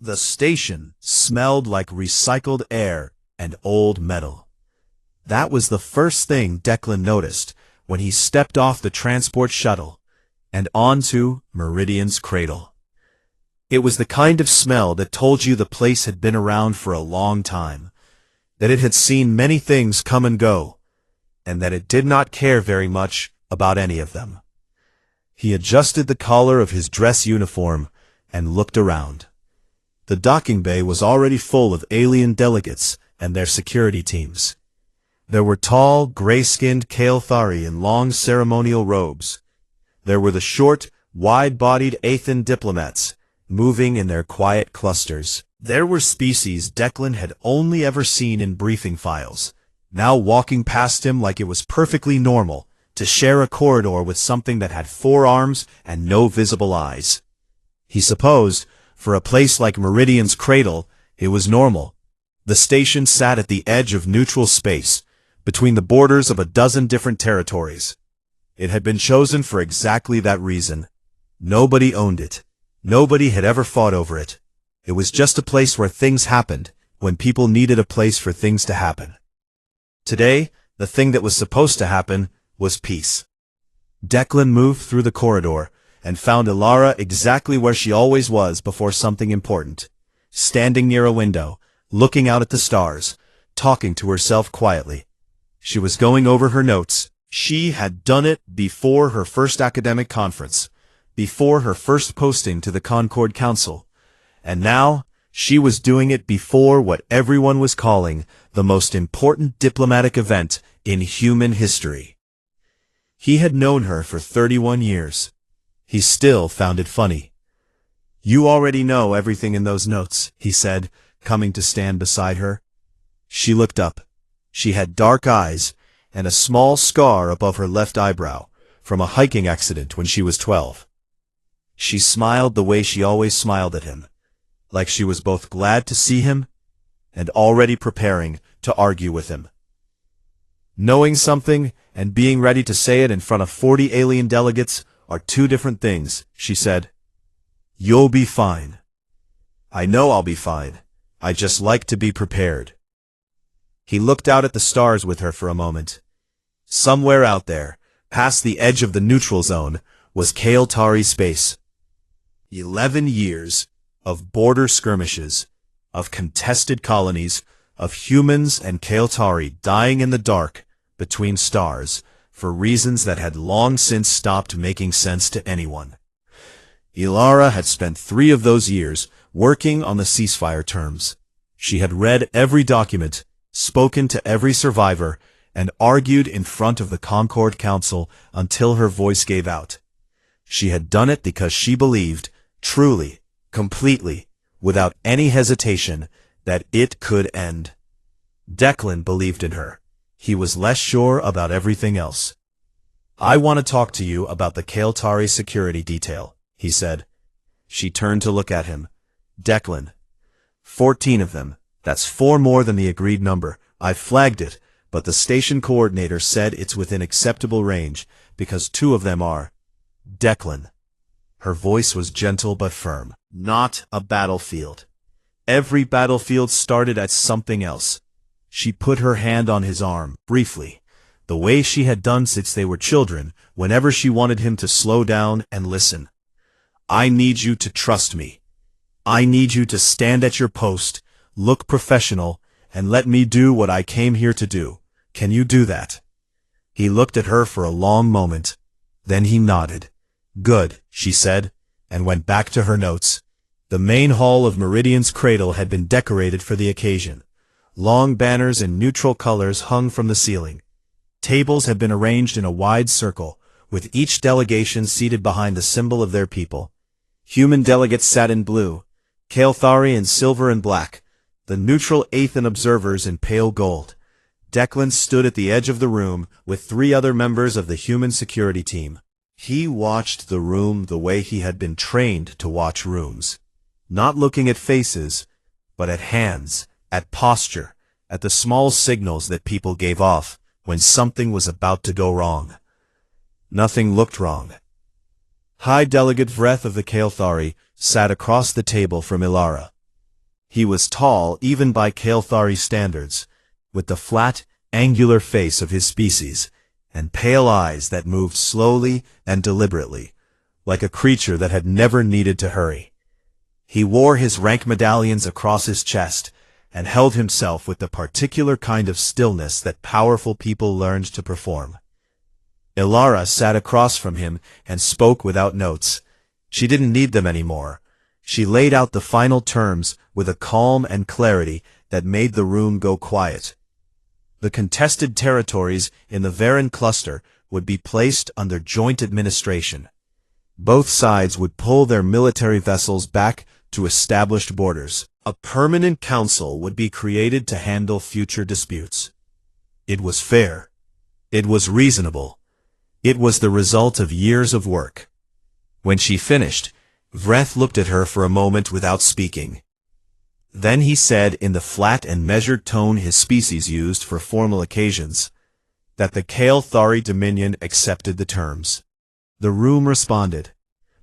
The station smelled like recycled air and old metal. That was the first thing Declan noticed when he stepped off the transport shuttle and onto Meridian's cradle. It was the kind of smell that told you the place had been around for a long time, that it had seen many things come and go, and that it did not care very much about any of them. He adjusted the collar of his dress uniform and looked around. The docking bay was already full of alien delegates and their security teams. There were tall, gray-skinned Kael'thari in long ceremonial robes. There were the short, wide-bodied Athan diplomats, moving in their quiet clusters. There were species Declan had only ever seen in briefing files, now walking past him like it was perfectly normal to share a corridor with something that had 4 arms and no visible eyes. He supposed, for a place like Meridian's cradle, it was normal. The station sat at the edge of neutral space, between the borders of a dozen different territories. It had been chosen for exactly that reason. Nobody owned it. Nobody had ever fought over it. It was just a place where things happened, when people needed a place for things to happen. Today, the thing that was supposed to happen was peace. Declan moved through the corridor and found Ilara exactly where she always was before something important, standing near a window, looking out at the stars, talking to herself quietly. She was going over her notes. She had done it before her first academic conference, before her first posting to the Concord Council, and now she was doing it before what everyone was calling the most important diplomatic event in human history. He had known her for 31 years. He still found it funny. "You already know everything in those notes," he said, coming to stand beside her. She looked up. She had dark eyes and a small scar above her left eyebrow from a hiking accident when she was 12. She smiled the way she always smiled at him, like she was both glad to see him and already preparing to argue with him. Knowing something and being ready to say it in front of 40 alien delegates are 2 different things, she said. "You'll be fine." "I know I'll be fine. I just like to be prepared." He looked out at the stars with her for a moment. Somewhere out there, past the edge of the neutral zone, was Kael'thari space. 11 years of border skirmishes, of contested colonies, of humans and Kael'thari dying in the dark between stars for reasons that had long since stopped making sense to anyone. Ilara had spent 3 of those years working on the ceasefire terms. She had read every document, spoken to every survivor, and argued in front of the Concord Council until her voice gave out. She had done it because she believed, truly, completely, without any hesitation, that it could end. Declan believed in her. He was less sure about everything else. "I want to talk to you about the Kael'thari security detail," he said. She turned to look at him. "Declan, 14 of them. That's 4 more than the agreed number. I've flagged it, but the station coordinator said it's within acceptable range, because 2 of them are." "Declan." Her voice was gentle but firm. "Not a battlefield. Every battlefield started at something else." She put her hand on his arm, briefly, the way she had done since they were children, whenever she wanted him to slow down and listen. "I need you to trust me. I need you to stand at your post, look professional, and let me do what I came here to do. Can you do that?" He looked at her for a long moment. Then he nodded. "Good," she said, and went back to her notes. The main hall of Meridian's cradle had been decorated for the occasion. Long banners in neutral colors hung from the ceiling. Tables had been arranged in a wide circle, with each delegation seated behind the symbol of their people. Human delegates sat in blue, Kael'thari in silver and black, the neutral Athan observers in pale gold. Declan stood at the edge of the room with 3 other members of the human security team. He watched the room the way he had been trained to watch rooms, not looking at faces, but at hands, at posture, at the small signals that people gave off when something was about to go wrong. Nothing looked wrong. High Delegate Vreth of the Kael'thari sat across the table from Ilara. He was tall even by Kael'thari standards, with the flat, angular face of his species, and pale eyes that moved slowly and deliberately, like a creature that had never needed to hurry. He wore his rank medallions across his chest, and held himself with the particular kind of stillness that powerful people learned to perform. Ilara sat across from him and spoke without notes. She didn't need them anymore. She laid out the final terms with a calm and clarity that made the room go quiet. The contested territories in the Varen cluster would be placed under joint administration. Both sides would pull their military vessels back to established borders. A permanent council would be created to handle future disputes. It was fair. It was reasonable. It was the result of years of work. When she finished, Vreth looked at her for a moment without speaking. Then he said in the flat and measured tone his species used for formal occasions, that the Kael'thari Dominion accepted the terms. The room responded.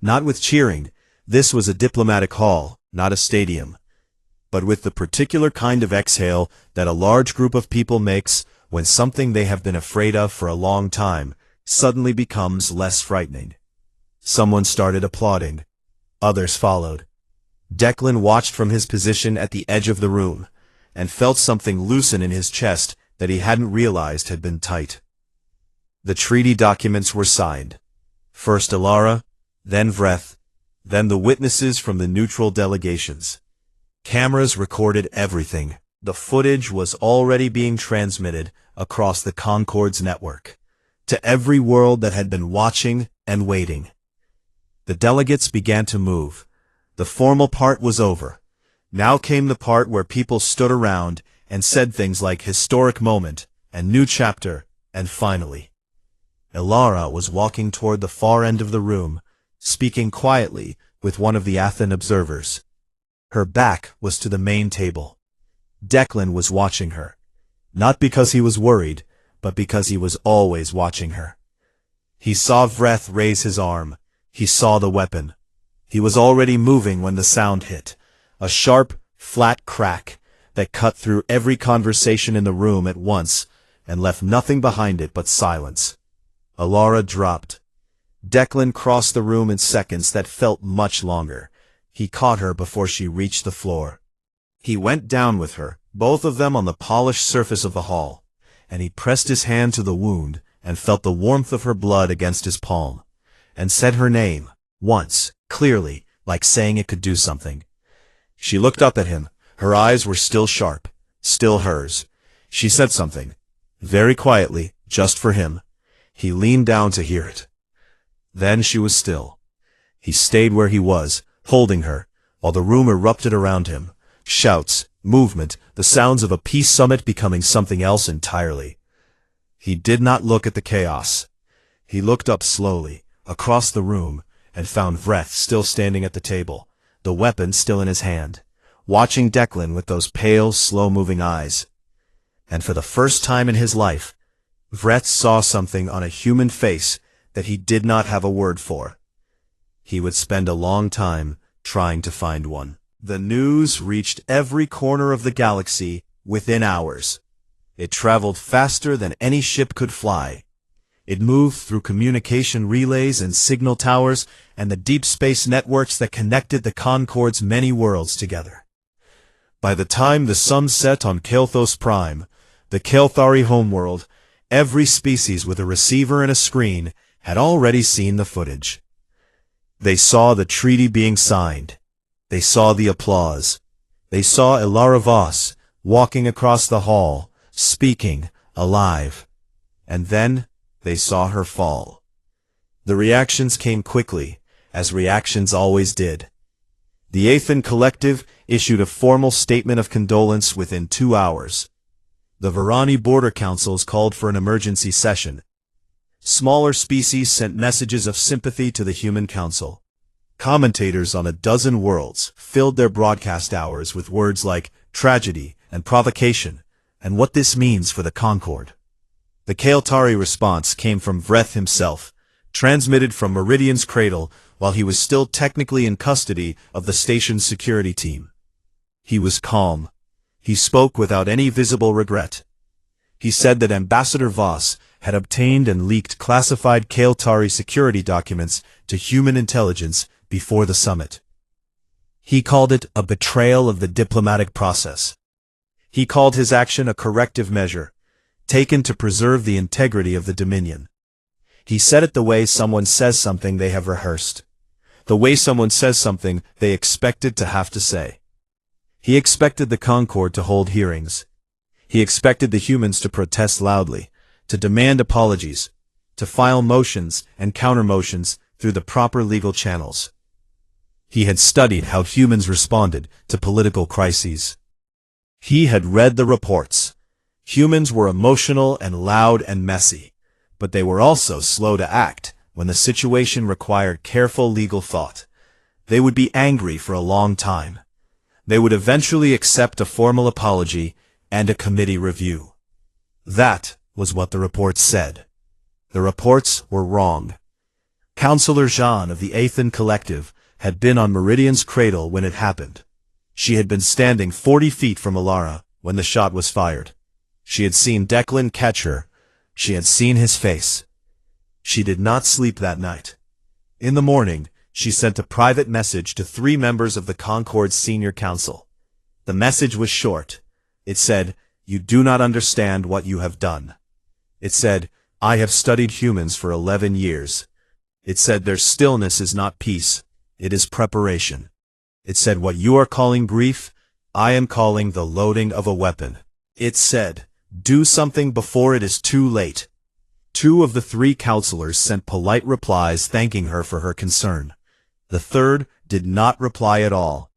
Not with cheering. This was a diplomatic hall, not a stadium. But with the particular kind of exhale that a large group of people makes when something they have been afraid of for a long time suddenly becomes less frightening. Someone started applauding. Others followed. Declan watched from his position at the edge of the room, and felt something loosen in his chest that he hadn't realized had been tight. The treaty documents were signed. First Ilara, then Vreth, then the witnesses from the neutral delegations. Cameras recorded everything. The footage was already being transmitted across the Concord's network, to every world that had been watching and waiting. The delegates began to move. The formal part was over. Now came the part where people stood around and said things like historic moment and new chapter, and finally. Ilara was walking toward the far end of the room, speaking quietly with one of the Athen observers. Her back was to the main table. Declan was watching her, not because he was worried, but because he was always watching her. He saw Vreth raise his arm. He saw the weapon. He was already moving when the sound hit, a sharp, flat crack that cut through every conversation in the room at once and left nothing behind it but silence. Ilara dropped. Declan crossed the room in seconds that felt much longer. He caught her before she reached the floor. He went down with her, both of them on the polished surface of the hall, and he pressed his hand to the wound and felt the warmth of her blood against his palm, and said her name, once, clearly, like saying it could do something. She looked up at him. Her eyes were still sharp, still hers. She said something, very quietly, just for him. He leaned down to hear it. Then she was still. He stayed where he was, holding her, while the room erupted around him. Shouts, movement, the sounds of a peace summit becoming something else entirely. He did not look at the chaos. He looked up slowly, across the room, and found Vreth still standing at the table, the weapon still in his hand, watching Declan with those pale, slow-moving eyes. And for the first time in his life, Vreth saw something on a human face that he did not have a word for. He would spend a long time trying to find one. The news reached every corner of the galaxy within hours. It traveled faster than any ship could fly. It moved through communication relays and signal towers and the deep space networks that connected the Concord's many worlds together. By the time the sun set on Kael'thos Prime, the Kael'thari homeworld, every species with a receiver and a screen had already seen the footage. They saw the treaty being signed. They saw the applause. They saw Ilara Voss walking across the hall, speaking, alive. And then they saw her fall. The reactions came quickly, as reactions always did. The Athen Collective issued a formal statement of condolence within 2 hours. The Varani Border Councils called for an emergency session. Smaller species sent messages of sympathy to the Human Council. Commentators on a dozen worlds filled their broadcast hours with words like tragedy and provocation, and what this means for the Concord. The Kael'thari response came from Vreth himself, transmitted from Meridian's cradle while he was still technically in custody of the station's security team. He was calm. He spoke without any visible regret. He said that Ambassador Voss had obtained and leaked classified Kael'thari security documents to human intelligence before the summit. He called it a betrayal of the diplomatic process. He called his action a corrective measure, taken to preserve the integrity of the Dominion. He said it the way someone says something they have rehearsed, the way someone says something they expected to have to say. He expected the Concord to hold hearings. He expected the humans to protest loudly, to demand apologies, to file motions and counter-motions through the proper legal channels. He had studied how humans responded to political crises. He had read the reports. Humans were emotional and loud and messy, but they were also slow to act when the situation required careful legal thought. They would be angry for a long time. They would eventually accept a formal apology and a committee review. That was what the reports said. The reports were wrong. Counselor Jean of the Aethan Collective had been on Meridian's cradle when it happened. She had been standing 40 feet from Alara when the shot was fired. She had seen Declan catch her. She had seen his face. She did not sleep that night. In the morning, she sent a private message to 3 members of the Concord's senior council. The message was short. It said, "You do not understand what you have done." It said, "I have studied humans for 11 years. It said their stillness is not peace, it is preparation. It said what you are calling grief, I am calling the loading of a weapon. It said, do something before it is too late." 2 of the 3 counselors sent polite replies thanking her for her concern. The 3rd did not reply at all.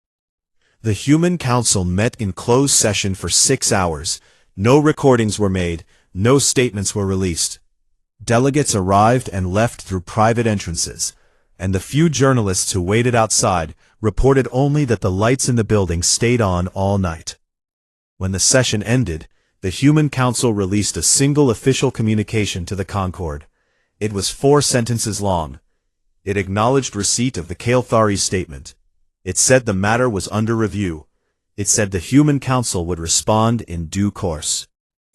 The Human Council met in closed session for 6 hours. No recordings were made, no statements were released. Delegates arrived and left through private entrances, and the few journalists who waited outside reported only that the lights in the building stayed on all night. When the session ended, the Human Council released a single official communication to the Concord. It was 4 sentences long. It acknowledged receipt of the Kael'thari statement. It said the matter was under review. It said the Human Council would respond in due course.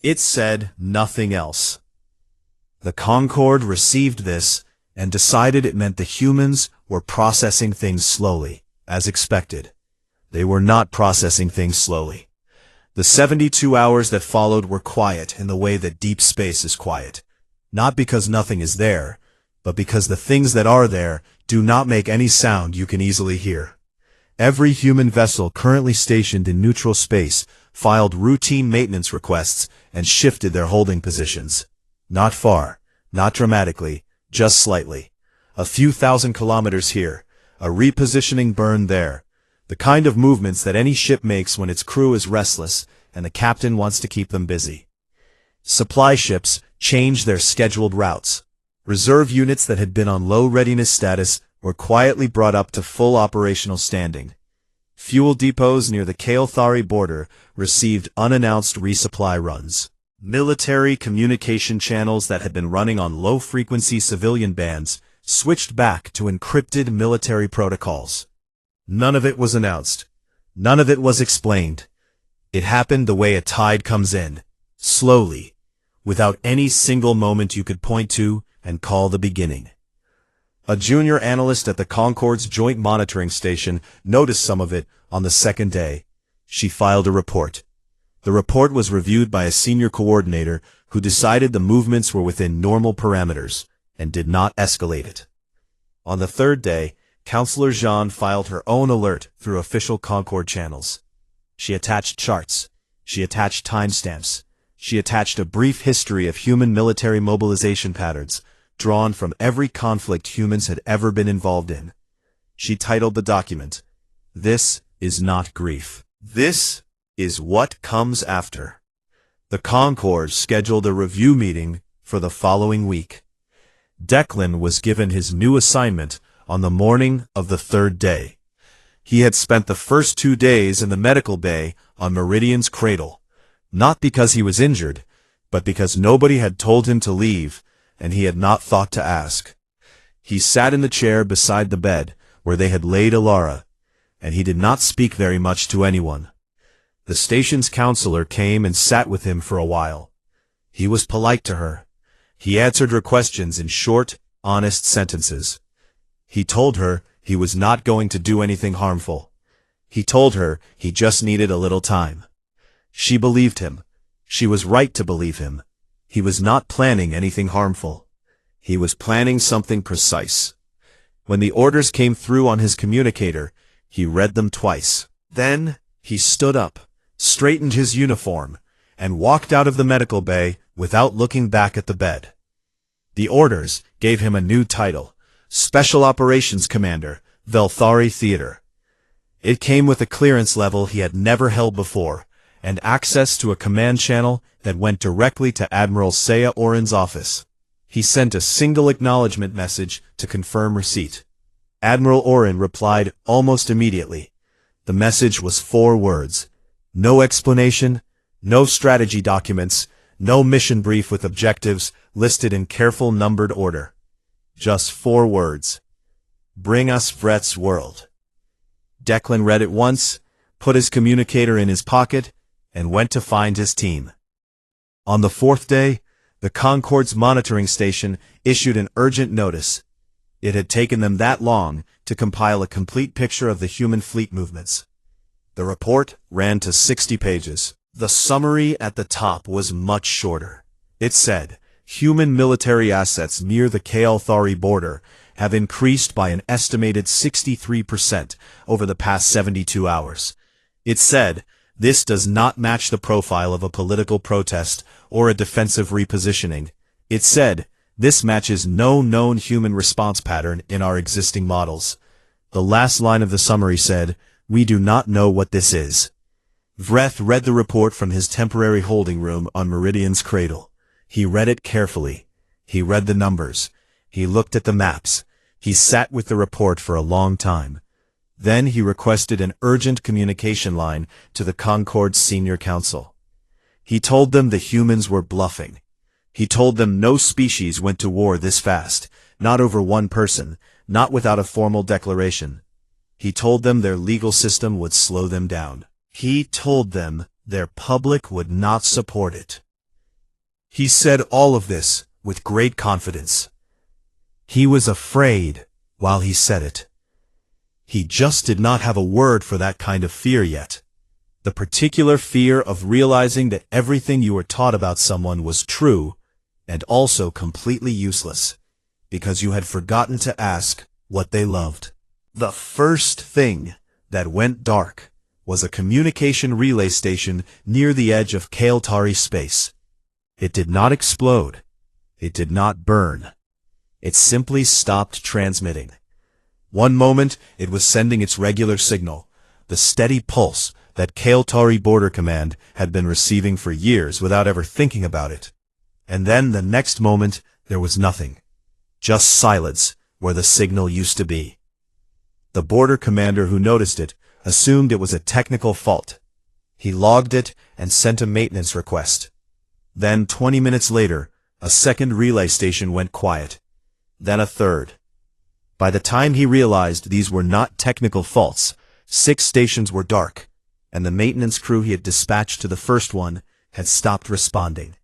It said nothing else. The Concord received this and decided it meant the humans were processing things slowly, as expected. They were not processing things slowly. The 72 hours that followed were quiet in the way that deep space is quiet. Not because nothing is there, but because the things that are there do not make any sound you can easily hear. Every human vessel currently stationed in neutral space filed routine maintenance requests and shifted their holding positions. Not far, not dramatically, just slightly. A few thousand kilometers here, a repositioning burn there. The kind of movements that any ship makes when its crew is restless and the captain wants to keep them busy. Supply ships changed their scheduled routes. Reserve units that had been on low readiness status were quietly brought up to full operational standing. Fuel depots near the Kael'thari border received unannounced resupply runs. Military communication channels that had been running on low-frequency civilian bands switched back to encrypted military protocols. None of it was announced. None of it was explained. It happened the way a tide comes in, slowly, without any single moment you could point to and call the beginning. A junior analyst at the Concord's Joint Monitoring Station noticed some of it on the 2nd day. She filed a report. The report was reviewed by a senior coordinator who decided the movements were within normal parameters and did not escalate it. On the 3rd day, Counselor Jean filed her own alert through official Concord channels. She attached charts. She attached timestamps. She attached a brief history of human military mobilization patterns, drawn from every conflict humans had ever been involved in. She titled the document, "This is not grief. This is what comes after." The Concord scheduled a review meeting for the following week. Declan was given his new assignment on the morning of the 3rd day. He had spent the first 2 days in the medical bay on Meridian's cradle, not because he was injured, but because nobody had told him to leave, and he had not thought to ask. He sat in the chair beside the bed where they had laid Alara, and he did not speak very much to anyone. The station's counselor came and sat with him for a while. He was polite to her. He answered her questions in short, honest sentences. He told her he was not going to do anything harmful. He told her he just needed a little time. She believed him. She was right to believe him. He was not planning anything harmful. He was planning something precise. When the orders came through on his communicator, he read them twice. Then, he stood up, straightened his uniform, and walked out of the medical bay without looking back at the bed. The orders gave him a new title, Special Operations Commander, Velthari Theater. It came with a clearance level he had never held before, and access to a command channel that went directly to Admiral Saya Oren's office. He sent a single acknowledgement message to confirm receipt. Admiral Oren replied almost immediately. The message was 4 words. No explanation, no strategy documents, no mission brief with objectives listed in careful numbered order. Just 4 words. Bring us Vret's world. Declan read it once, put his communicator in his pocket, and went to find his team. On the 4th day, the Concorde's monitoring station issued an urgent notice. It had taken them that long to compile a complete picture of the human fleet movements. The report ran to 60 pages. The summary at the top was much shorter. It said, human military assets near the Kael'thari border have increased by an estimated 63% over the past 72 hours. It said, this does not match the profile of a political protest or a defensive repositioning. It said, this matches no known human response pattern in our existing models. The last line of the summary said, we do not know what this is. Vreth read the report from his temporary holding room on Meridian's cradle. He read it carefully. He read the numbers. He looked at the maps. He sat with the report for a long time. Then he requested an urgent communication line to the Concorde's senior council. He told them the humans were bluffing. He told them no species went to war this fast, not over one person, not without a formal declaration. He told them their legal system would slow them down. He told them their public would not support it. He said all of this with great confidence. He was afraid while he said it. He just did not have a word for that kind of fear yet. The particular fear of realizing that everything you were taught about someone was true and also completely useless, because you had forgotten to ask what they loved. The first thing that went dark was a communication relay station near the edge of Kael'thari space. It did not explode. It did not burn. It simply stopped transmitting. One moment, it was sending its regular signal, the steady pulse that Kael'thari Border Command had been receiving for years without ever thinking about it. And then the next moment, there was nothing. Just silence where the signal used to be. The border commander who noticed it assumed it was a technical fault. He logged it and sent a maintenance request. Then 20 minutes later, a second relay station went quiet. Then a third. By the time he realized these were not technical faults, 6 stations were dark, and the maintenance crew he had dispatched to the first one had stopped responding.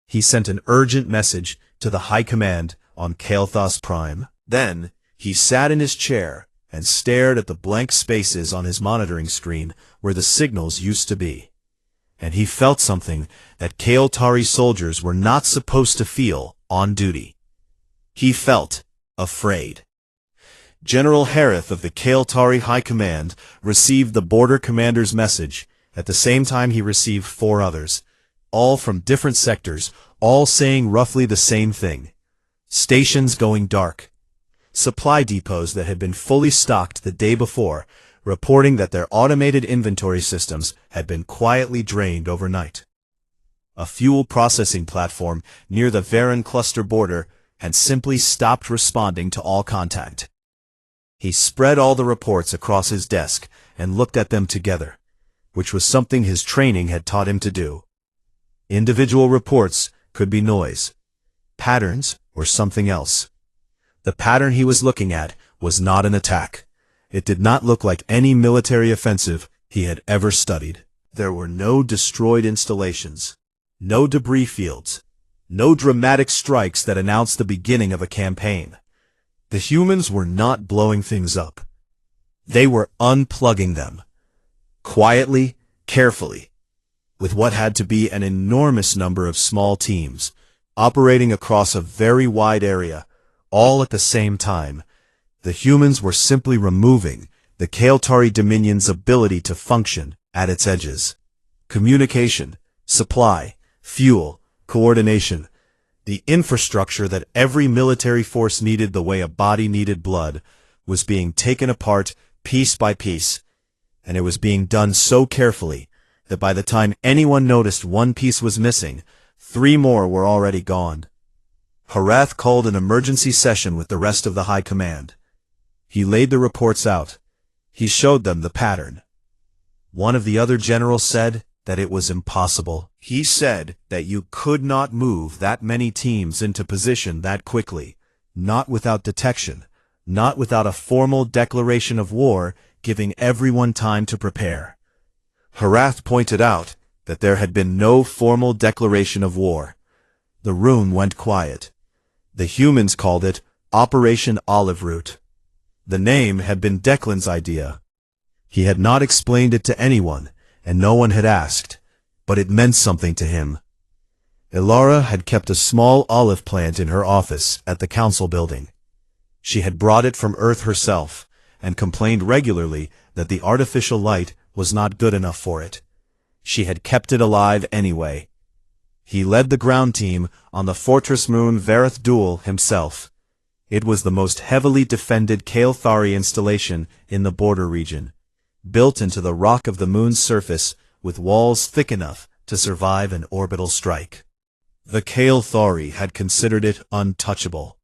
He sent an urgent message to the High Command on Kael'thas Prime. Then, he sat in his chair and stared at the blank spaces on his monitoring screen where the signals used to be. And he felt something that Kael'thari soldiers were not supposed to feel on duty. He felt afraid. General Harith of the Kael'thari High Command received the border commander's message at the same time he received 4 others, all from different sectors, all saying roughly the same thing. Stations going dark. Supply depots that had been fully stocked the day before, reporting that their automated inventory systems had been quietly drained overnight. A fuel processing platform near the Varen cluster border had simply stopped responding to all contact. He spread all the reports across his desk and looked at them together, which was something his training had taught him to do. Individual reports could be noise. Patterns were something else. The pattern he was looking at was not an attack. It did not look like any military offensive he had ever studied. There were no destroyed installations, no debris fields, no dramatic strikes that announced the beginning of a campaign. The humans were not blowing things up. They were unplugging them. Quietly, carefully, with what had to be an enormous number of small teams, operating across a very wide area, all at the same time. The humans were simply removing the Kael'thari Dominion's ability to function at its edges. Communication, supply, fuel, coordination, the infrastructure that every military force needed the way a body needed blood, was being taken apart piece by piece, and it was being done so carefully that by the time anyone noticed one piece was missing, 3 more were already gone. Harath called an emergency session with the rest of the High Command. He laid the reports out. He showed them the pattern. One of the other generals said that it was impossible. He said that you could not move that many teams into position that quickly, not without detection, not without a formal declaration of war giving everyone time to prepare. Harath pointed out that there had been no formal declaration of war. The room went quiet. The humans called it Operation Olive Root. The name had been Declan's idea. He had not explained it to anyone, and no one had asked, but it meant something to him. Ilara had kept a small olive plant in her office at the council building. She had brought it from Earth herself, and complained regularly that the artificial light was not good enough for it. She had kept it alive anyway. He led the ground team on the Fortress Moon Vareth Duel himself. It was the most heavily defended Kael'thari installation in the border region, built into the rock of the moon's surface with walls thick enough to survive an orbital strike. The Kael'thari had considered it untouchable.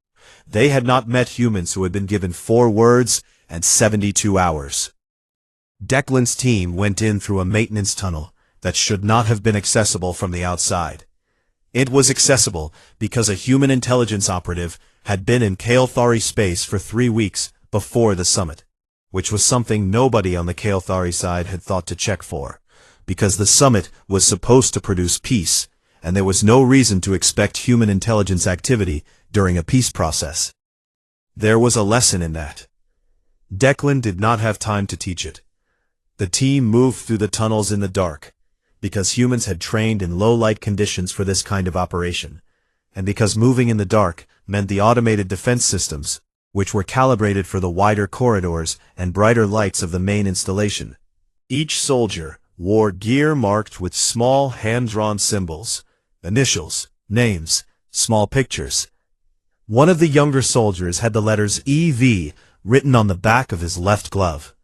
They had not met humans who had been given 4 words and 72 hours. Declan's team went in through a maintenance tunnel that should not have been accessible from the outside. It was accessible because a human intelligence operative had been in Kael'thari space for 3 weeks before the summit, which was something nobody on the Kael'thari side had thought to check for, because the summit was supposed to produce peace, and there was no reason to expect human intelligence activity during a peace process. There was a lesson in that. Declan did not have time to teach it. The team moved through the tunnels in the dark, because humans had trained in low-light conditions for this kind of operation, and because moving in the dark meant the automated defense systems, which were calibrated for the wider corridors and brighter lights of the main installation. Each soldier wore gear marked with small hand-drawn symbols, initials, names, small pictures. One of the younger soldiers had the letters EV written on the back of his left glove.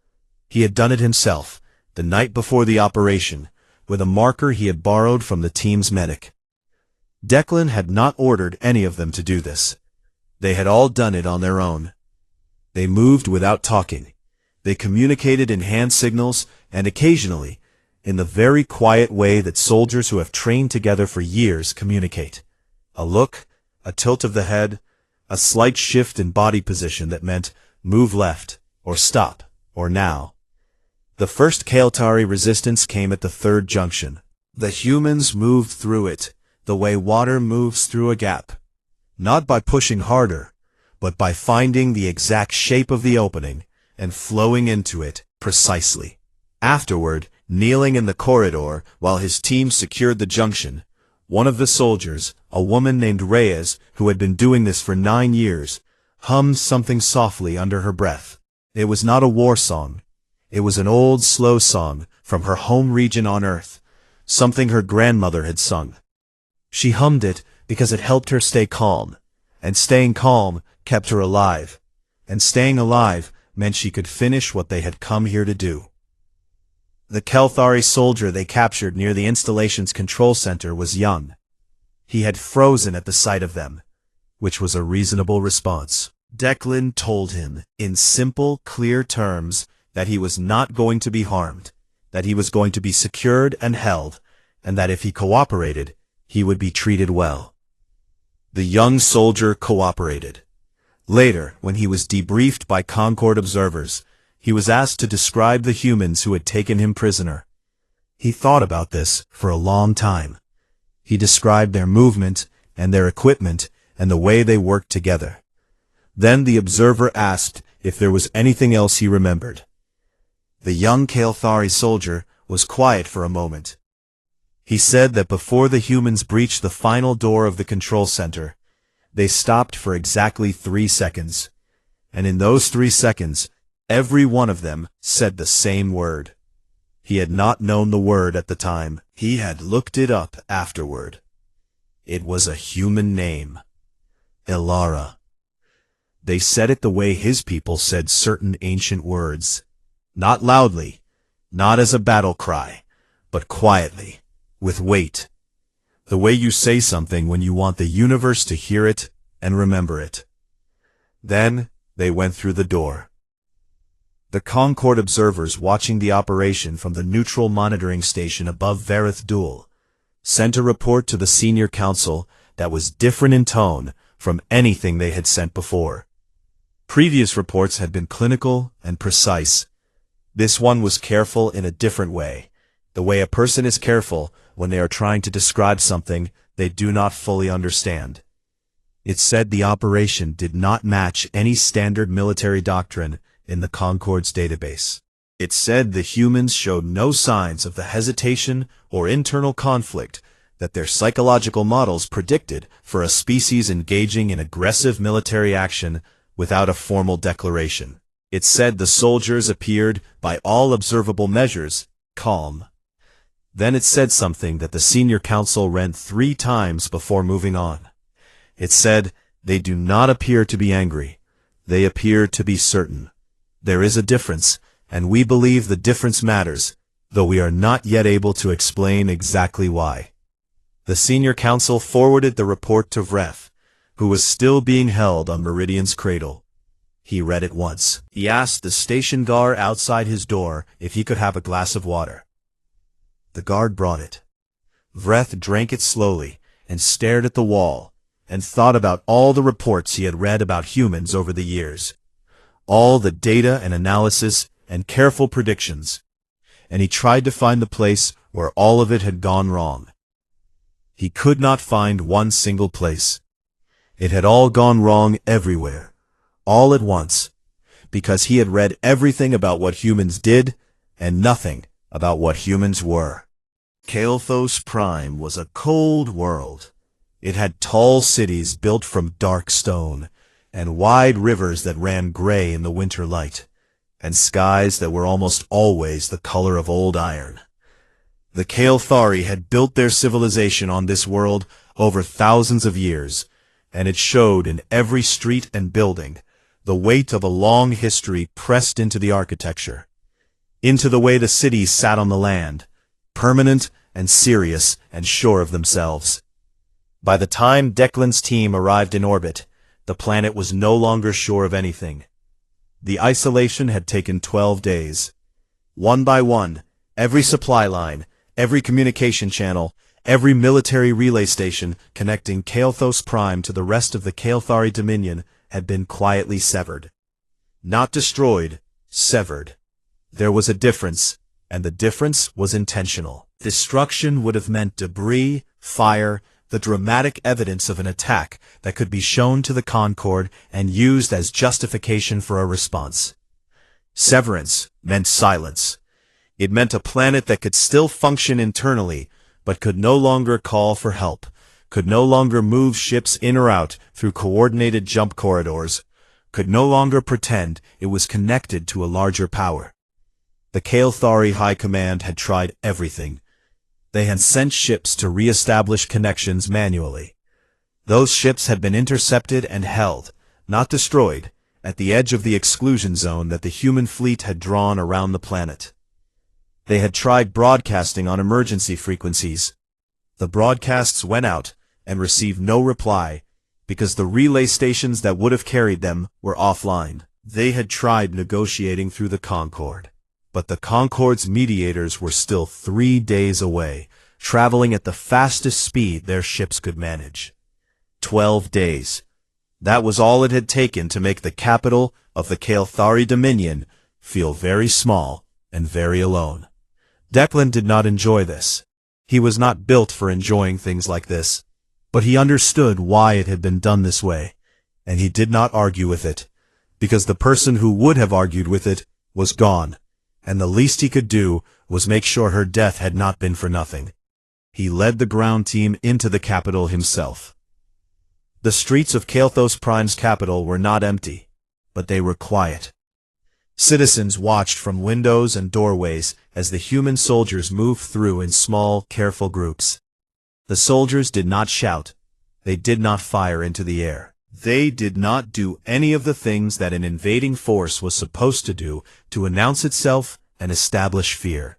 He had done it himself, the night before the operation, with a marker he had borrowed from the team's medic. Declan had not ordered any of them to do this. They had all done it on their own. They moved without talking. They communicated in hand signals and occasionally, in the very quiet way that soldiers who have trained together for years communicate. A look, a tilt of the head, a slight shift in body position that meant move left, or stop, or now. The first Kael'thari resistance came at the 3rd junction. The humans moved through it, the way water moves through a gap. Not by pushing harder, but by finding the exact shape of the opening and flowing into it precisely. Afterward, kneeling in the corridor while his team secured the junction, one of the soldiers, a woman named Reyes, who had been doing this for 9 years, hummed something softly under her breath. It was not a war song. It was an old, slow song from her home region on Earth, something her grandmother had sung. She hummed it because it helped her stay calm, and staying calm kept her alive, and staying alive meant she could finish what they had come here to do. The Kael'thari soldier they captured near the installation's control center was young. He had frozen at the sight of them, which was a reasonable response. Declan told him, in simple, clear terms, that he was not going to be harmed, that he was going to be secured and held, and that if he cooperated, he would be treated well. The young soldier cooperated. Later, when he was debriefed by Concord observers, he was asked to describe the humans who had taken him prisoner. He thought about this for a long time. He described their movement and their equipment and the way they worked together. Then the observer asked if there was anything else he remembered. The young Kael'thari soldier was quiet for a moment. He said that before the humans breached the final door of the control center, they stopped for exactly 3 seconds. And in those 3 seconds, every one of them said the same word. He had not known the word at the time. He had looked it up afterward. It was a human name. Elara. They said it the way his people said certain ancient words. Not loudly, not as a battle cry, but quietly, with weight. The way you say something when you want the universe to hear it and remember it. Then they went through the door. The Concord observers watching the operation from the neutral monitoring station above Vareth Duel sent a report to the senior council that was different in tone from anything they had sent before. Previous reports had been clinical and precise. This one was careful in a different way, the way a person is careful when they are trying to describe something they do not fully understand. It said the operation did not match any standard military doctrine in the Concord's database. It said the humans showed no signs of the hesitation or internal conflict that their psychological models predicted for a species engaging in aggressive military action without a formal declaration. It said the soldiers appeared, by all observable measures, calm. Then it said something that the senior council read 3 times before moving on. It said, they do not appear to be angry. They appear to be certain. There is a difference, and we believe the difference matters, though we are not yet able to explain exactly why. The senior council forwarded the report to Vreth, who was still being held on Meridian's cradle. He read it once. He asked the station guard outside his door if he could have a glass of water. The guard brought it. Vreth drank it slowly and stared at the wall and thought about all the reports he had read about humans over the years. All the data and analysis and careful predictions. And he tried to find the place where all of it had gone wrong. He could not find one single place. It had all gone wrong everywhere, all at once, because he had read everything about what humans did and nothing about what humans were. Kael'thos Prime was a cold world. It had tall cities built from dark stone, and wide rivers that ran gray in the winter light, and skies that were almost always the color of old iron. The Kael'thari had built their civilization on this world over thousands of years, and it showed in every street and building, the weight of a long history pressed into the architecture, into the way the cities sat on the land, permanent and serious and sure of themselves. By the time Declan's team arrived in orbit, the planet was no longer sure of anything. The isolation had taken 12 days. One by one, every supply line, every communication channel, every military relay station connecting Kael'thos Prime to the rest of the Kael'thari Dominion had been quietly severed. Not destroyed, severed. There was a difference, and the difference was intentional. Destruction would have meant debris, fire, the dramatic evidence of an attack that could be shown to the Concord and used as justification for a response. Severance meant silence. It meant a planet that could still function internally, but could no longer call for help, could no longer move ships in or out through coordinated jump corridors, could no longer pretend it was connected to a larger power. The Kael'thari High Command had tried everything. They had sent ships to re-establish connections manually. Those ships had been intercepted and held, not destroyed, at the edge of the exclusion zone that the human fleet had drawn around the planet. They had tried broadcasting on emergency frequencies. The broadcasts went out and received no reply because the relay stations that would have carried them were offline. They had tried negotiating through the Concord, but the Concord's mediators were still 3 days away, traveling at the fastest speed their ships could manage. 12 days. That was all it had taken to make the capital of the Kael'thari Dominion feel very small and very alone. Declan did not enjoy this. He was not built for enjoying things like this. But he understood why it had been done this way, and he did not argue with it, because the person who would have argued with it was gone, and the least he could do was make sure her death had not been for nothing. He led the ground team into the capital himself. The streets of Kael'thas Prime's capital were not empty, but they were quiet. Citizens watched from windows and doorways as the human soldiers moved through in small, careful groups. The soldiers did not shout. They did not fire into the air. They did not do any of the things that an invading force was supposed to do to announce itself and establish fear.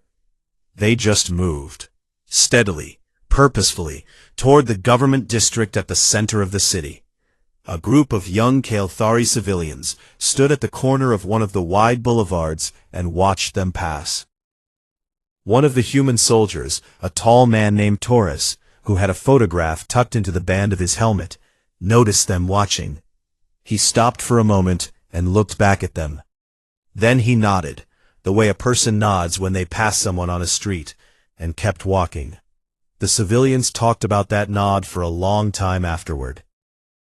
They just moved, steadily, purposefully, toward the government district at the center of the city. A group of young Kael'thari civilians stood at the corner of one of the wide boulevards and watched them pass. One of the human soldiers, a tall man named Taurus, who had a photograph tucked into the band of his helmet, noticed them watching. He stopped for a moment and looked back at them. Then he nodded, the way a person nods when they pass someone on a street, and kept walking. The civilians talked about that nod for a long time afterward.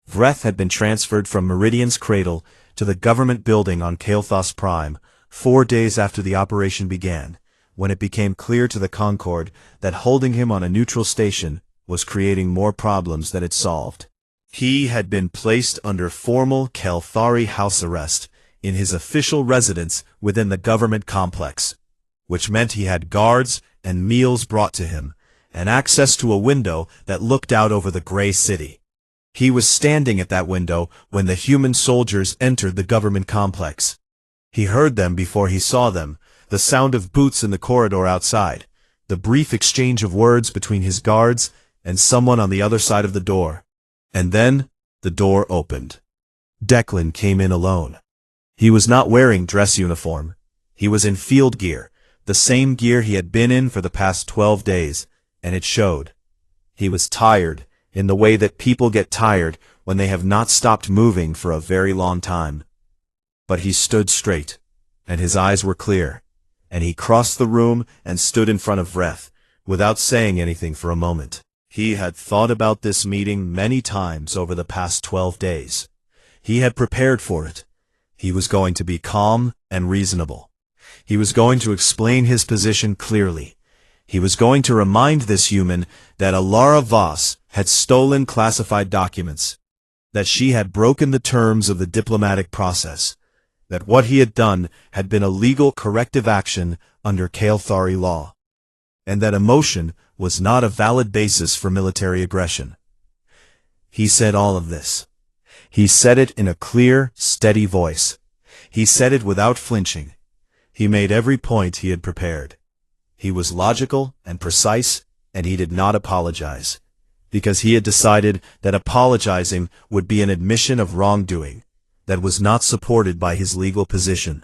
Vreth had been transferred from Meridian's cradle to the government building on Kael'thas Prime 4 days after the operation began, when it became clear to the Concord that holding him on a neutral station was creating more problems than it solved. He had been placed under formal Kael'thari house arrest in his official residence within the government complex, which meant he had guards and meals brought to him, and access to a window that looked out over the gray city. He was standing at that window when the human soldiers entered the government complex. He heard them before he saw them, the sound of boots in the corridor outside, the brief exchange of words between his guards and someone on the other side of the door. And then, the door opened. Declan came in alone. He was not wearing dress uniform. He was in field gear, the same gear he had been in for the past 12 days, and it showed. He was tired, in the way that people get tired when they have not stopped moving for a very long time. But he stood straight, and his eyes were clear, and he crossed the room and stood in front of Vreth, without saying anything for a moment. He had thought about this meeting many times over the past 12 days. He had prepared for it. He was going to be calm and reasonable. He was going to explain his position clearly. He was going to remind this human that Alara Voss had stolen classified documents, that she had broken the terms of the diplomatic process, that what he had done had been a legal corrective action under Kael'thari law, and that emotion was not a valid basis for military aggression. He said all of this. He said it in a clear, steady voice. He said it without flinching. He made every point he had prepared. He was logical and precise, and he did not apologize, because he had decided that apologizing would be an admission of wrongdoing that was not supported by his legal position.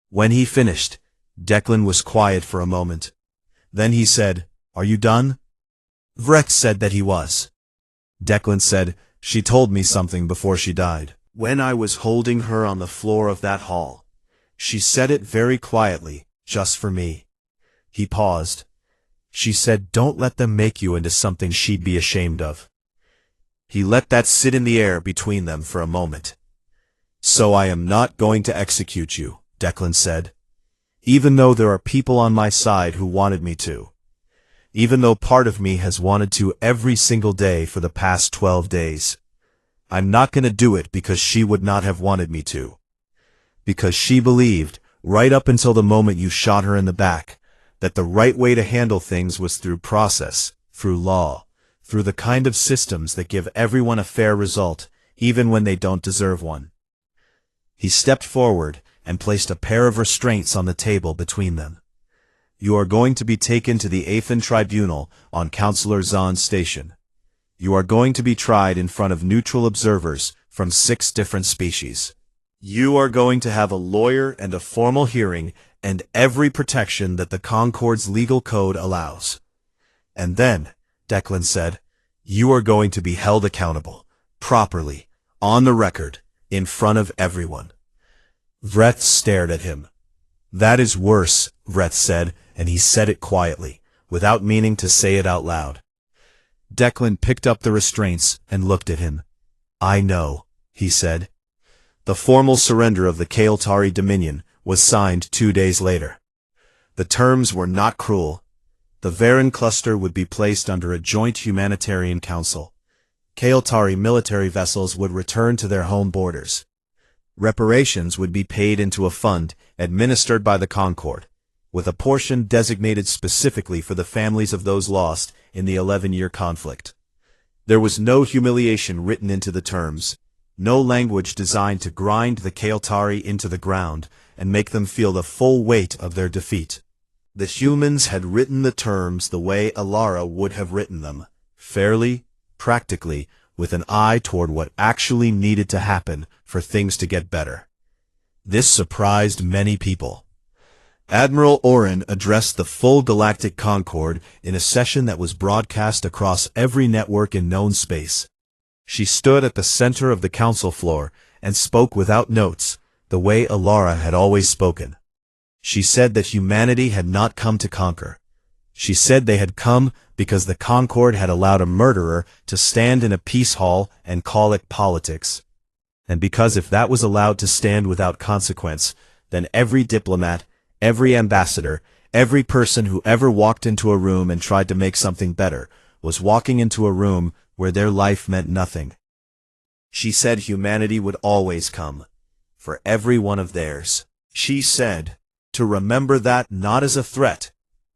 When he finished, Declan was quiet for a moment. Then he said, "Are you done?" Vreth said that he was. Declan said, "She told me something before she died. When I was holding her on the floor of that hall, she said it very quietly, just for me." He paused. She said, "Don't let them make you into something she'd be ashamed of." He let that sit in the air between them for a moment. "So I am not going to execute you," Declan said. "Even though there are people on my side who wanted me to. Even though part of me has wanted to every single day for the past 12 days. I'm not going to do it because she would not have wanted me to. Because she believed, right up until the moment you shot her in the back, that the right way to handle things was through process, through law, through the kind of systems that give everyone a fair result, even when they don't deserve one." He stepped forward and placed a pair of restraints on the table between them. "You are going to be taken to the Aethan Tribunal on Counselor Zahn's station. You are going to be tried in front of neutral observers from 6 different species. You are going to have a lawyer and a formal hearing and every protection that the Concord's legal code allows. And then," Declan said, "you are going to be held accountable, properly, on the record, in front of everyone." Vreth stared at him. "That is worse," Vreth said, and he said it quietly, without meaning to say it out loud. Declan picked up the restraints and looked at him. "I know," he said. The formal surrender of the Kael'thari Dominion was signed 2 days later. The terms were not cruel. The Varen cluster would be placed under a joint humanitarian council. Kael'thari military vessels would return to their home borders. Reparations would be paid into a fund administered by the Concord, with a portion designated specifically for the families of those lost in the 11-year conflict. There was no humiliation written into the terms, no language designed to grind the Kael'thari into the ground and make them feel the full weight of their defeat. The humans had written the terms the way Alara would have written them, fairly, practically, with an eye toward what actually needed to happen for things to get better. This surprised many people. Admiral Oren addressed the full Galactic Concord in a session that was broadcast across every network in known space. She stood at the center of the council floor and spoke without notes, the way Alara had always spoken. She said that humanity had not come to conquer. She said they had come because the Concord had allowed a murderer to stand in a peace hall and call it politics. And because if that was allowed to stand without consequence, then every diplomat, every ambassador, every person who ever walked into a room and tried to make something better was walking into a room where their life meant nothing. She said humanity would always come, for every one of theirs. She said, to remember that not as a threat,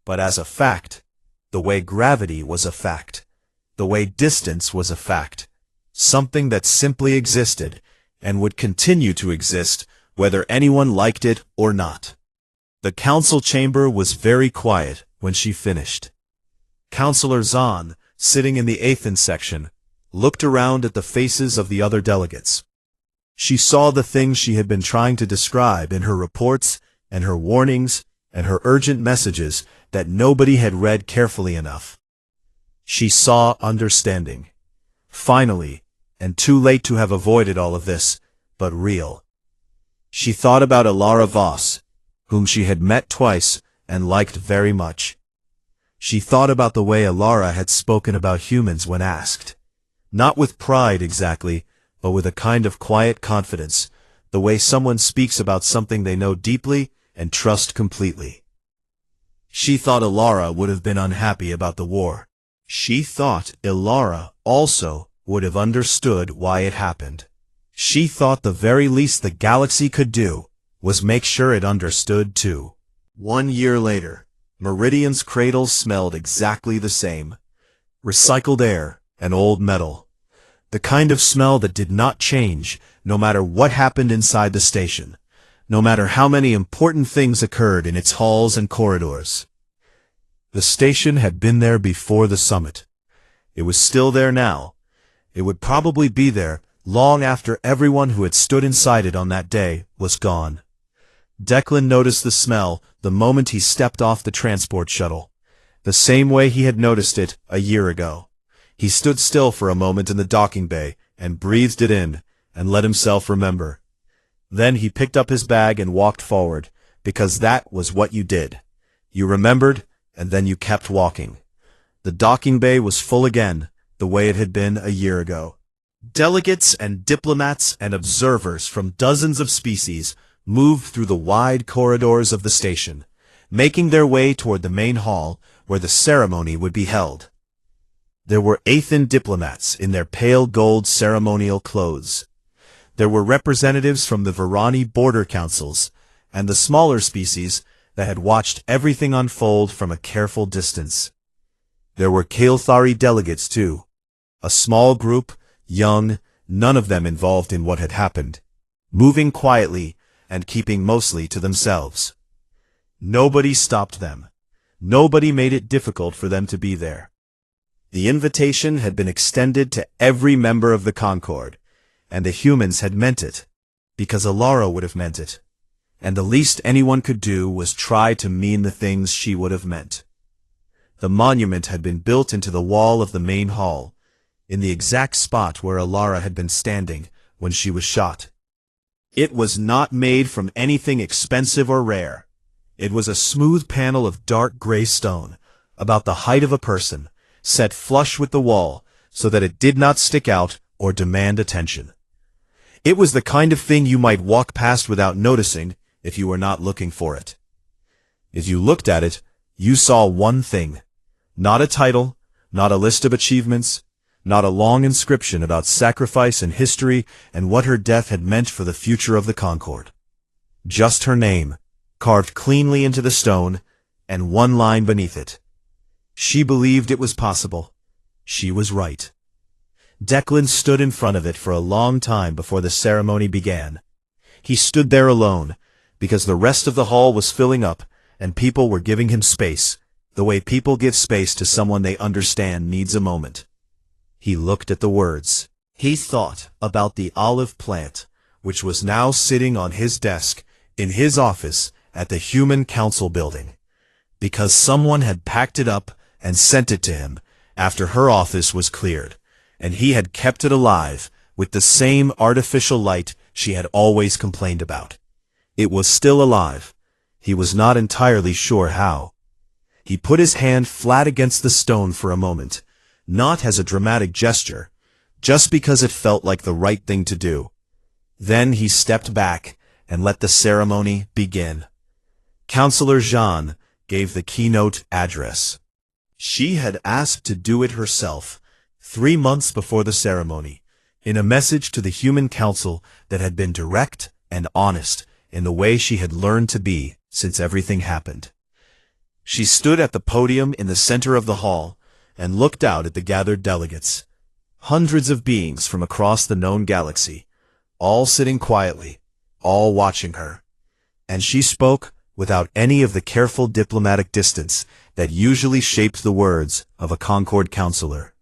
but as a fact, the way gravity was a fact, the way distance was a fact, something that simply existed and would continue to exist whether anyone liked it or not. The council chamber was very quiet when she finished. Councillor Zahn, sitting in the Athen section, looked around at the faces of the other delegates. She saw the things she had been trying to describe in her reports and her warnings and her urgent messages that nobody had read carefully enough. She saw understanding. Finally, and too late to have avoided all of this, but real. She thought about Alara Voss, whom she had met twice and liked very much. She thought about the way Alara had spoken about humans when asked. Not with pride exactly, but with a kind of quiet confidence, the way someone speaks about something they know deeply and trust completely. She thought Alara would have been unhappy about the war. She thought Alara also would have understood why it happened. She thought the very least the galaxy could do was make sure it understood too. 1 year later, Meridian's cradle smelled exactly the same. Recycled air and old metal. The kind of smell that did not change no matter what happened inside the station, no matter how many important things occurred in its halls and corridors. The station had been there before the summit. It was still there now. It would probably be there long after everyone who had stood inside it on that day was gone. Declan noticed the smell the moment he stepped off the transport shuttle, the same way he had noticed it a year ago. He stood still for a moment in the docking bay and breathed it in and let himself remember. Then he picked up his bag and walked forward, because that was what you did. You remembered, and then you kept walking. The docking bay was full again, the way it had been a year ago. Delegates and diplomats and observers from dozens of species moved through the wide corridors of the station, making their way toward the main hall where the ceremony would be held. There were Athen diplomats in their pale gold ceremonial clothes. There were representatives from the Varani border councils and the smaller species that had watched everything unfold from a careful distance. There were Kael'thari delegates too, a small group, young, none of them involved in what had happened, moving quietly and keeping mostly to themselves. Nobody stopped them. Nobody made it difficult for them to be there. The invitation had been extended to every member of the Concord, and the humans had meant it, because Alara would have meant it, and the least anyone could do was try to mean the things she would have meant. The monument had been built into the wall of the main hall, in the exact spot where Alara had been standing when she was shot. It was not made from anything expensive or rare. It was a smooth panel of dark gray stone, about the height of a person, set flush with the wall so that it did not stick out or demand attention. It was the kind of thing you might walk past without noticing if you were not looking for it. If you looked at it, you saw one thing. Not a title, not a list of achievements, not a long inscription about sacrifice and history and what her death had meant for the future of the Concord. Just her name, carved cleanly into the stone, and one line beneath it. She believed it was possible. She was right. Declan stood in front of it for a long time before the ceremony began. He stood there alone, because the rest of the hall was filling up, and people were giving him space, the way people give space to someone they understand needs a moment. He looked at the words. He thought about the olive plant, which was now sitting on his desk, in his office, at the Human Council building, because someone had packed it up and sent it to him after her office was cleared, and he had kept it alive with the same artificial light she had always complained about. It was still alive. He was not entirely sure how. He put his hand flat against the stone for a moment, not as a dramatic gesture, just because it felt like the right thing to do. Then he stepped back and let the ceremony begin. Counselor Jeanne gave the keynote address. She had asked to do it herself, 3 months before the ceremony, in a message to the Human Council that had been direct and honest in the way she had learned to be since everything happened. She stood at the podium in the center of the hall and looked out at the gathered delegates, hundreds of beings from across the known galaxy, all sitting quietly, all watching her. And she spoke without any of the careful diplomatic distance that usually shaped the words of a Concord counselor.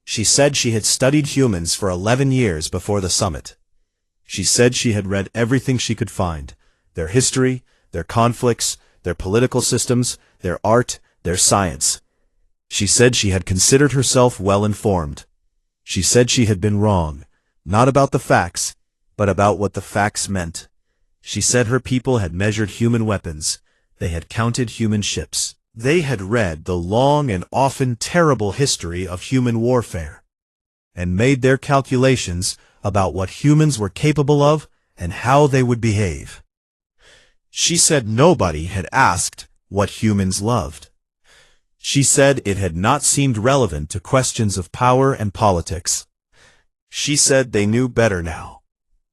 She said she had studied humans for 11 years before the summit. She said she had read everything she could find, their history, their conflicts, their political systems, their art, their science. She said she had considered herself well informed. She said she had been wrong, not about the facts, but about what the facts meant. She said her people had measured human weapons. They had counted human ships. They had read the long and often terrible history of human warfare, and made their calculations about what humans were capable of and how they would behave. She said nobody had asked what humans loved. She said it had not seemed relevant to questions of power and politics. She said they knew better now.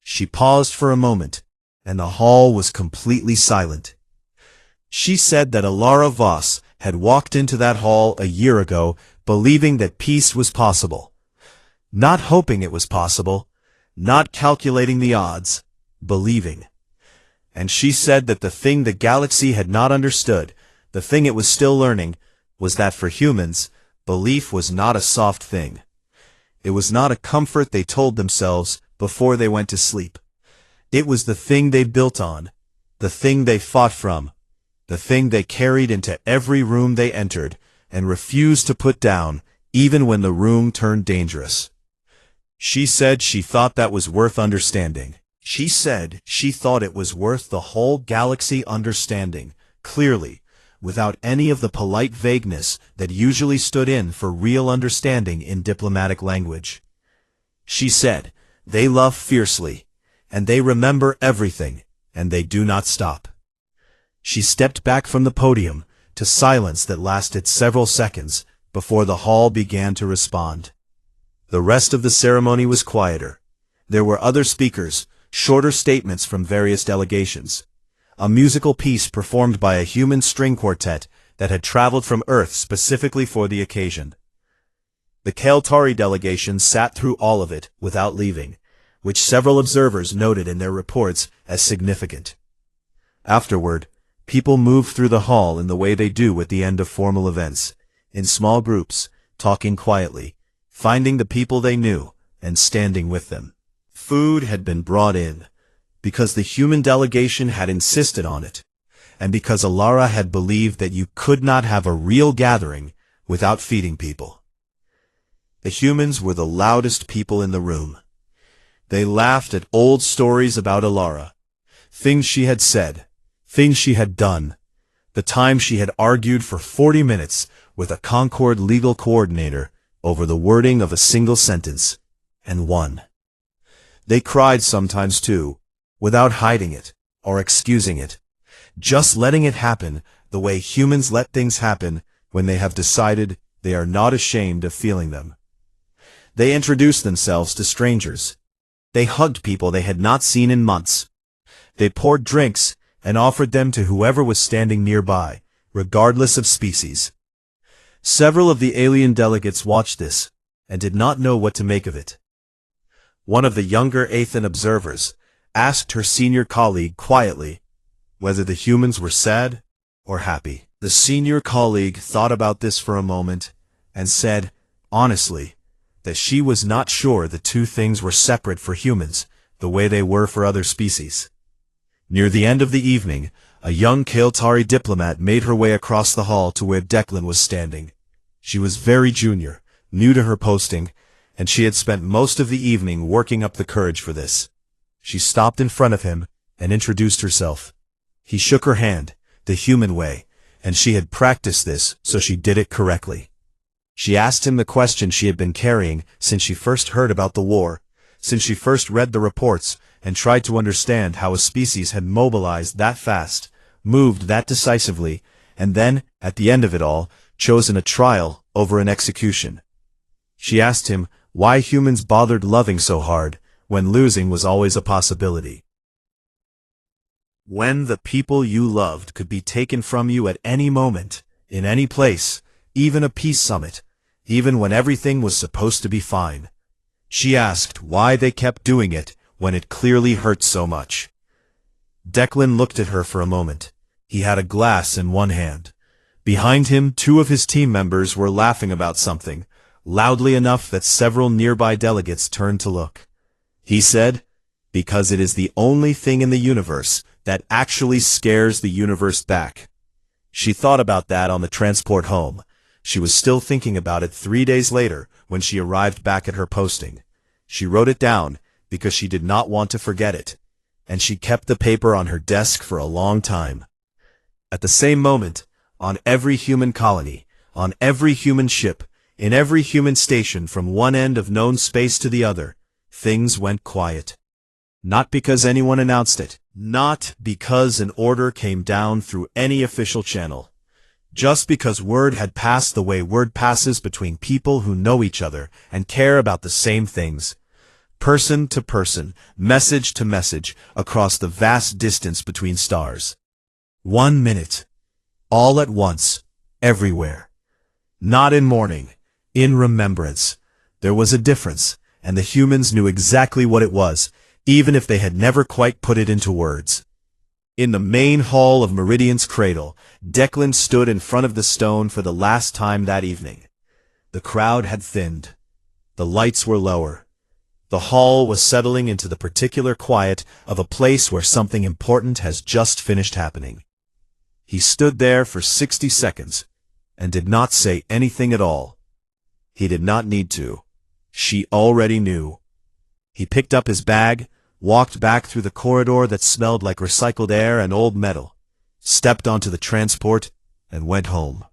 She paused for a moment, and the hall was completely silent. She said that Alara Voss had walked into that hall a year ago believing that peace was possible. Not hoping it was possible, not calculating the odds, believing. And she said that the thing the galaxy had not understood, the thing it was still learning, was that for humans, belief was not a soft thing. It was not a comfort they told themselves before they went to sleep. It was the thing they built on, the thing they fought from, the thing they carried into every room they entered and refused to put down even when the room turned dangerous. She said she thought that was worth understanding. She said she thought it was worth the whole galaxy understanding, clearly, without any of the polite vagueness that usually stood in for real understanding in diplomatic language. She said, they love fiercely, and they remember everything, and they do not stop. She stepped back from the podium to silence that lasted several seconds before the hall began to respond. The rest of the ceremony was quieter. There were other speakers, shorter statements from various delegations, a musical piece performed by a human string quartet that had traveled from Earth specifically for the occasion. The Kaltari delegation sat through all of it without leaving, which several observers noted in their reports as significant. Afterward, people moved through the hall in the way they do at the end of formal events, in small groups, talking quietly, finding the people they knew, and standing with them. Food had been brought in, because the human delegation had insisted on it, and because Alara had believed that you could not have a real gathering without feeding people. The humans were the loudest people in the room. They laughed at old stories about Alara, things she had said, things she had done, the time she had argued for 40 minutes with a Concord legal coordinator over the wording of a single sentence, and won. They cried sometimes too, without hiding it or excusing it, just letting it happen the way humans let things happen when they have decided they are not ashamed of feeling them. They introduced themselves to strangers. They hugged people they had not seen in months. They poured drinks and offered them to whoever was standing nearby, regardless of species. Several of the alien delegates watched this and did not know what to make of it. One of the younger Athen observers asked her senior colleague quietly whether the humans were sad or happy. The senior colleague thought about this for a moment and said, honestly, that she was not sure the two things were separate for humans the way they were for other species. Near the end of the evening, a young Kael'tari diplomat made her way across the hall to where Declan was standing. She was very junior, new to her posting, and she had spent most of the evening working up the courage for this. She stopped in front of him and introduced herself. He shook her hand, the human way, and she had practiced this so she did it correctly. She asked him the question she had been carrying since she first heard about the war, since she first read the reports and tried to understand how a species had mobilized that fast, moved that decisively, and then, at the end of it all, chosen a trial over an execution. She asked him why humans bothered loving so hard when losing was always a possibility. When the people you loved could be taken from you at any moment, in any place, even a peace summit, even when everything was supposed to be fine. She asked why they kept doing it when it clearly hurt so much. Declan looked at her for a moment. He had a glass in one hand. Behind him, two of his team members were laughing about something, loudly enough that several nearby delegates turned to look. He said, because it is the only thing in the universe that actually scares the universe back. She thought about that on the transport home. She was still thinking about it 3 days later when she arrived back at her posting. She wrote it down because she did not want to forget it, and she kept the paper on her desk for a long time. At the same moment, on every human colony, on every human ship, in every human station from one end of known space to the other, things went quiet. Not because anyone announced it, not because an order came down through any official channel. Just because word had passed the way word passes between people who know each other and care about the same things. Person to person, message to message, across the vast distance between stars. 1 minute. All at once, everywhere. Not in mourning, in remembrance. There was a difference, and the humans knew exactly what it was, even if they had never quite put it into words. In the main hall of Meridian's cradle, Declan stood in front of the stone for the last time that evening. The crowd had thinned. The lights were lower. The hall was settling into the particular quiet of a place where something important has just finished happening. He stood there for 60 seconds and did not say anything at all. He did not need to. She already knew. He picked up his bag, walked back through the corridor that smelled like recycled air and old metal, stepped onto the transport, and went home.